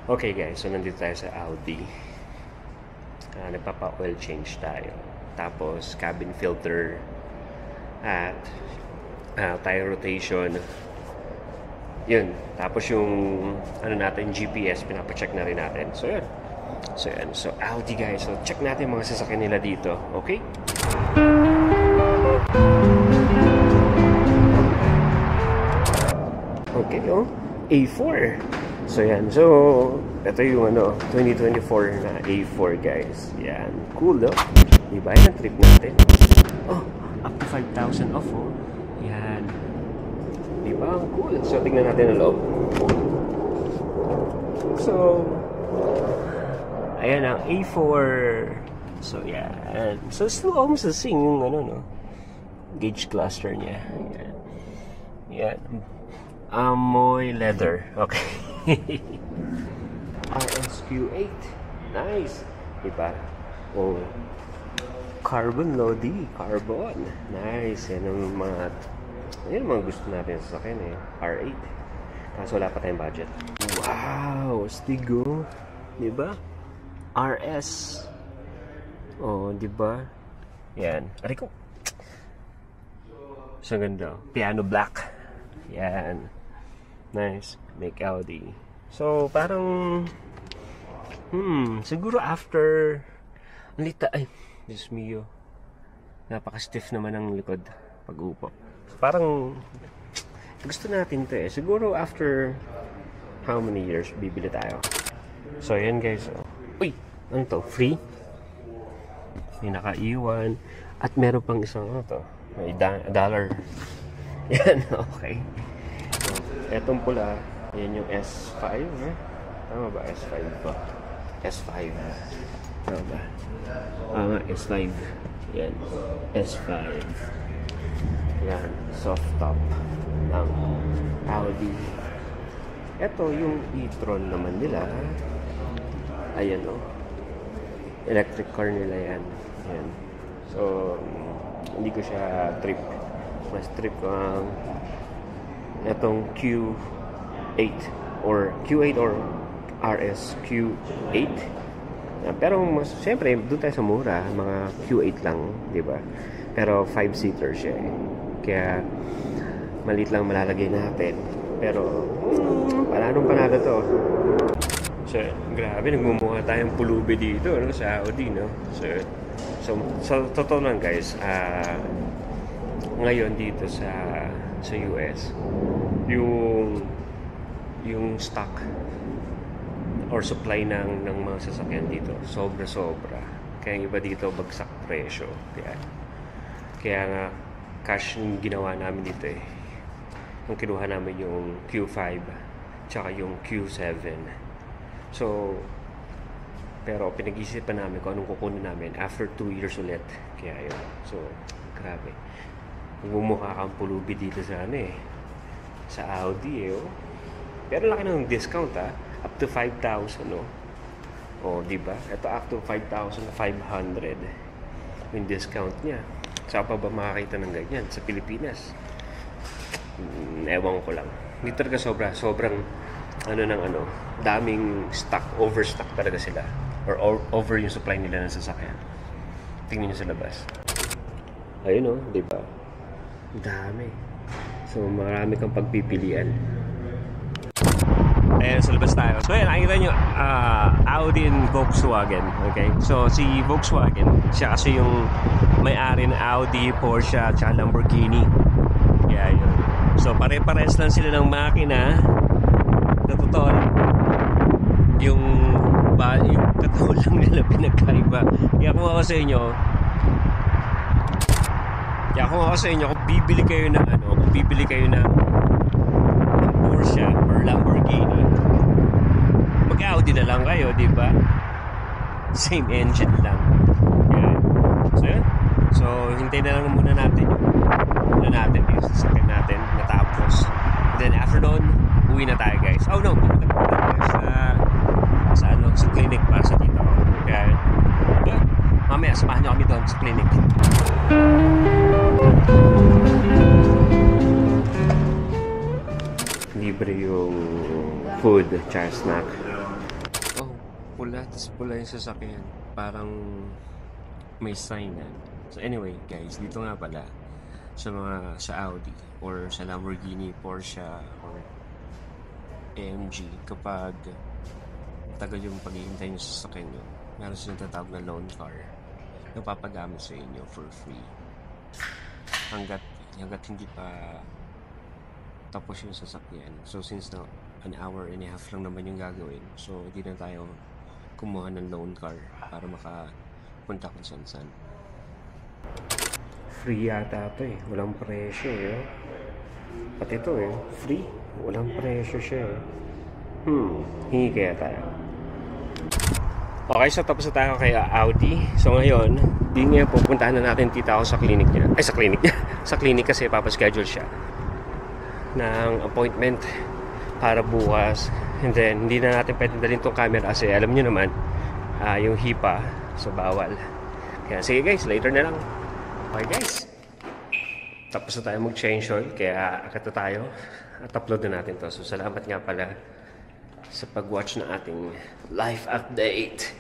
Okay guys, so nandito tayo sa Audi. Nagpapa-oil change tayo. Tapos cabin filter at tire rotation. Yun. Tapos yung natin GPS, pinapacheck na rin natin. So yun. So Audi guys. So check natin mga sasakyan nila dito. Okay? Okay, oh. A4. So yan. So ito yung 2024 na A4 guys. Yan. Cool, no? Diba yung trip natin? Oh, up to 5,000 off, oh. Yan. Diba? Cool. So tingnan natin ang loob. So ayan ang A4. So yan. So still almost the same yung gauge cluster niya. Yan. Yan. Amoy leather. Okay. RSQ8. Nice. Diba? Oh. Carbon Lodi. Carbon. Nice. Yan ang mga gusto natin sa akin eh. R8. Kaso wala pa tayong budget. Wow. Stigo. Diba? RS. Oh, diba? Yan. Aray ko. So ganda. Piano black. Yan. Nice. Make Audi. So, parang siguro after ay, Diyos mio. Napaka-stiff naman ang likod pag-upo. So, parang gusto natin to eh. Siguro after how many years bibili tayo. So, ayan guys. Uy! Ano to? Free? May naka-iwan. At meron pang isang may $1. Yan, okay. So, etong pula, yan yung S5, eh? Tama ba? S5 ba? S5. Tama ba? S5. Yan. S5. Yan. Soft top ng Audi. Ito yung e-tron naman nila. Ayan o. Electric car nila yan. Yan. So, hindi ko siya trip. Mas trip ko ang itong Q8 or RS Q8. Pero mas siyempre doon tayo sa mura, mga Q8 lang, di ba? Pero 5-seater siya eh. Kaya maliit lang malalagay natin. Pero panalo to. So, grabe, nagmumukha tayong pulubi dito sa Audi, no? So totoo lang guys, ngayon dito sa US, yung stock or supply ng mga sasakyan dito sobra kaya yung iba dito bagsak presyo. Kaya nga cash yung ginawa namin dito eh. Yung kinuha namin yung Q5 tsaka yung Q7. So pero pinag-isipan namin kung anong kukunin namin after 2 years ulit. Kaya yun. So grabe, bumukha kang pulubi dito sa sa Audi eh, oh. Pero laki ng discount up to 5,000 oh. Oh, di ba? Ito up to 5,500 yung discount niya. Saan pa ba makakita ng ganyan sa Pilipinas? Ewan ko lang. Dito talaga sobrang daming stock, overstock talaga sila or over yung supply nila ng sasakyan. Tingnan niyo sa labas. Ayun oh, di ba? Dami. So, marami kang pagpipilian. Ayan, sa labas tayo. So, ayan, nakikita nyo, Audi and Volkswagen. Okay? So, si Volkswagen, siya kasi yung may-ari ng Audi, Porsche, at Lamborghini. Yeah, yun. So, pare-pares lang sila ng makina. Na totoo, yung katawal lang nila pinagkaiba. Kaya kung ako sa inyo, kung bibili kayo ng Porsche or Lamborghini, mag-Audi na lang kayo, di ba? Same engine lang. Yan. So yun. So hintayin na lang muna natin yung sasakyan natin natapos. And then after doon, uwi na tayo guys. Oh no, pupunta tayo sa clinic para sa tito ko. Kaya yun. Mamaya samahan nyo kami doon sa clinic. Libre yung food, char snack. pula, tapos pula yung sasakyan. Parang may sign na. So anyway, guys, dito nga pala sa Audi or sa Lamborghini, Porsche, or AMG, kapag tagal yung paghihintay nyo sa sasakyan nyo, meron silang tatawag na loan car na papagamit sa inyo for free hanggat hindi pa tapos yung sasakyan. So since na an hour and a half lang naman yung gagawin, so hindi na tayo kumuha ng loan car para makapunta kung saan. Free yata ito eh, walang presyo eh. Pati ito eh, free, walang presyo siya eh. Hingi kaya tayo. Okay, so tapos na tayo kay Audi. So ngayon, di nga pupuntahan na natin tita ako sa clinic niya. Ay, sa clinic niya. Sa clinic kasi papaschedule siya ng appointment para bukas. And then, hindi na natin pwede dalhin itong camera kasi alam nyo naman, yung HIPAA, so bawal. Kaya sige guys, later na lang. Okay guys, tapos na tayo mag-change oil, kaya akit na tayo at upload na natin to. So salamat nga pala sa pag-watch ng ating life update.